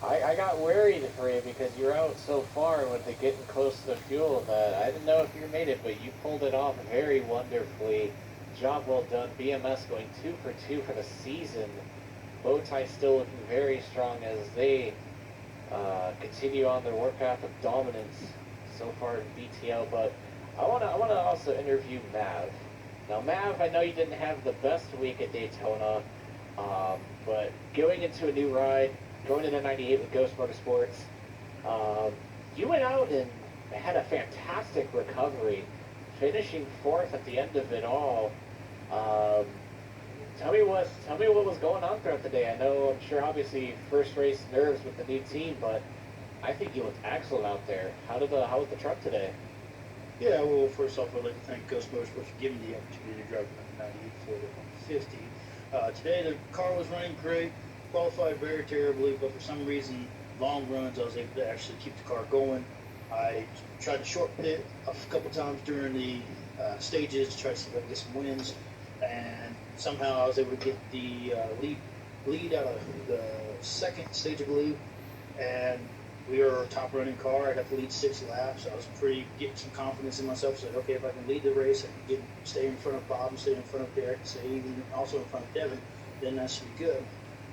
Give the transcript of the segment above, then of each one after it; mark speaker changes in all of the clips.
Speaker 1: I got worried for you because you're out so far with it getting close to the fuel that I didn't know if you made it, but you pulled it off very wonderfully. Job well done. BMS going 2 for 2 for the season. Bowtie still looking very strong as they continue on their warpath of dominance so far in BTL. But I wanna also interview Mav. Now, Mav, I know you didn't have the best week at Daytona, but going into a new ride, going into 98 with Ghost Motorsports, um, you went out and had a fantastic recovery, finishing fourth at the end of it all. Um, tell me what was going on throughout the day. I know, I'm sure, obviously, first race nerves with the new team, but I think you looked excellent out there. How was the truck today?
Speaker 2: Yeah, well, first off, I'd like to thank Ghost Motorsports for giving me the opportunity to drive the 98 for the 150. Today, the car was running great, qualified very terribly, but for some reason, long runs, I was able to actually keep the car going. I tried to short pit a couple times during the stages to try to see if I could get some wins, and somehow I was able to get the lead out of the second stage, I believe, and we were a top running car. I got to lead 6 laps. I was pretty getting some confidence in myself. So okay, if I can lead the race, I can stay in front of Bob and stay in front of Derek, stay even also in front of Devin, then that should be good.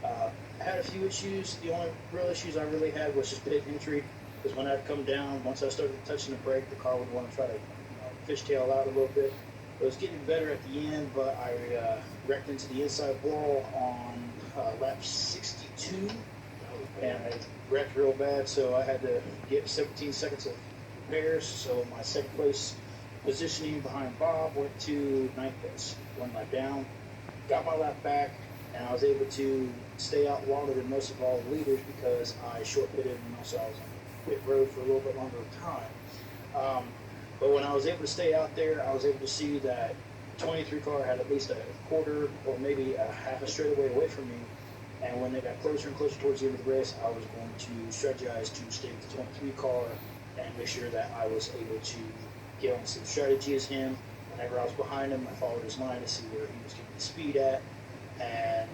Speaker 2: I had a few issues. The only real issues I really had was just pit entry, because when I'd come down, once I started touching the brake, the car would want to try to fishtail out a little bit. It was getting better at the end, but I wrecked into the inside wall on lap 62, and I wrecked real bad, so I had to get 17 seconds of repairs. So my second place positioning behind Bob went to ninth place, one lap down, got my lap back, and I was able to stay out longer than most of all the leaders because I short pitted and also I was on the pit road for a little bit longer time. But when I was able to stay out there, I was able to see that 23 car had at least a quarter or maybe a half a straightaway away from me. And when they got closer and closer towards the end of the race, I was going to strategize to stay with the 23 car and make sure that I was able to get on the same strategy as him. Whenever I was behind him, I followed his line to see where he was getting the speed at, and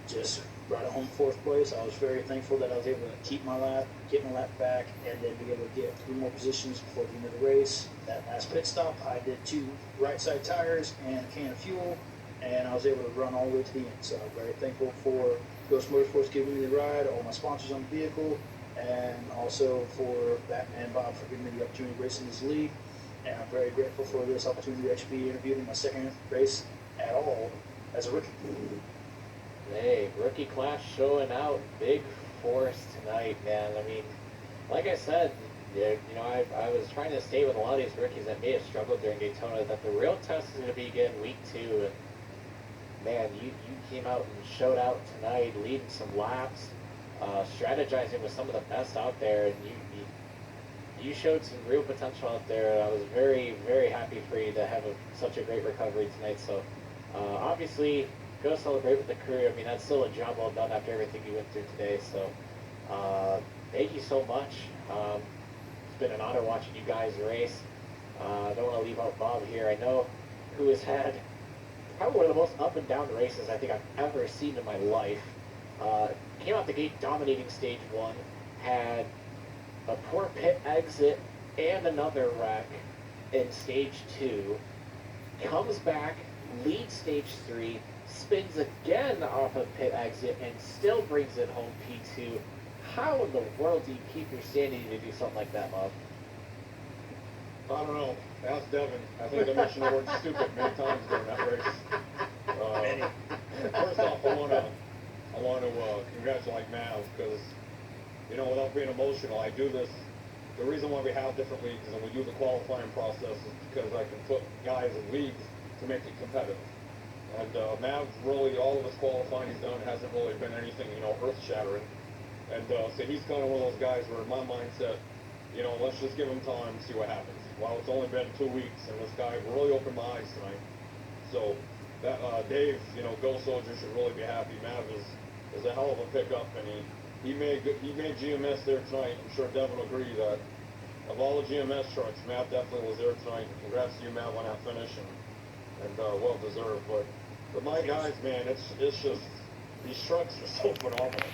Speaker 2: just brought it home fourth place. I was very thankful that I was able to keep my lap, get my lap back, and then be able to get 3 more positions before the end of the race. That last pit stop, I did 2 right side tires and a can of fuel, and I was able to run all the way to the end. So I'm very thankful for Ghost Motorsports giving me the ride, all my sponsors on the vehicle, and also for Batman Bob for giving me the opportunity to race in his league. And I'm very grateful for this opportunity to actually be interviewed in my second race at all as a rookie.
Speaker 1: Hey, rookie class showing out big force tonight, man. I mean, like I said, yeah, I was trying to stay with a lot of these rookies that may have struggled during Daytona, that the real test is going to begin week 2. And man, you came out and showed out tonight, leading some laps, strategizing with some of the best out there, and you showed some real potential out there. I was very, very happy for you to have such a great recovery tonight. So, obviously, go celebrate with the crew. I mean, that's still a job well done after everything you went through today. So, thank you so much. It's been an honor watching you guys race. I don't want to leave out Bob here. I know who has had probably one of the most up and down races I think I've ever seen in my life. Came out the gate dominating stage 1, had a poor pit exit and another wreck in stage 2, comes back, leads stage 3, spins again off a pit exit, and still brings it home P2. How in the world do you keep your sanity to do something like that, Bob?
Speaker 3: I don't know. Ask Devin. I think I mentioned the word stupid many times during that race. First off, I want to congratulate Mav because, without being emotional, I do this. The reason why we have different leagues and we do the qualifying process is because I can put guys in leagues to make it competitive. And Mav, really, all of his qualifying he's done hasn't really been anything, earth-shattering. And so he's kind of one of those guys where, in my mindset, let's just give him time and see what happens. Well, it's only been 2 weeks, and this guy really opened my eyes tonight. So, that Dave, Go Soldier should really be happy. Mav is a hell of a pickup, and he made GMS there tonight. I'm sure Devin will agree that of all the GMS trucks, Mav definitely was there tonight. Congrats to you, Mav, on that finish, and well deserved. But my guys, man, it's just these trucks are so phenomenal.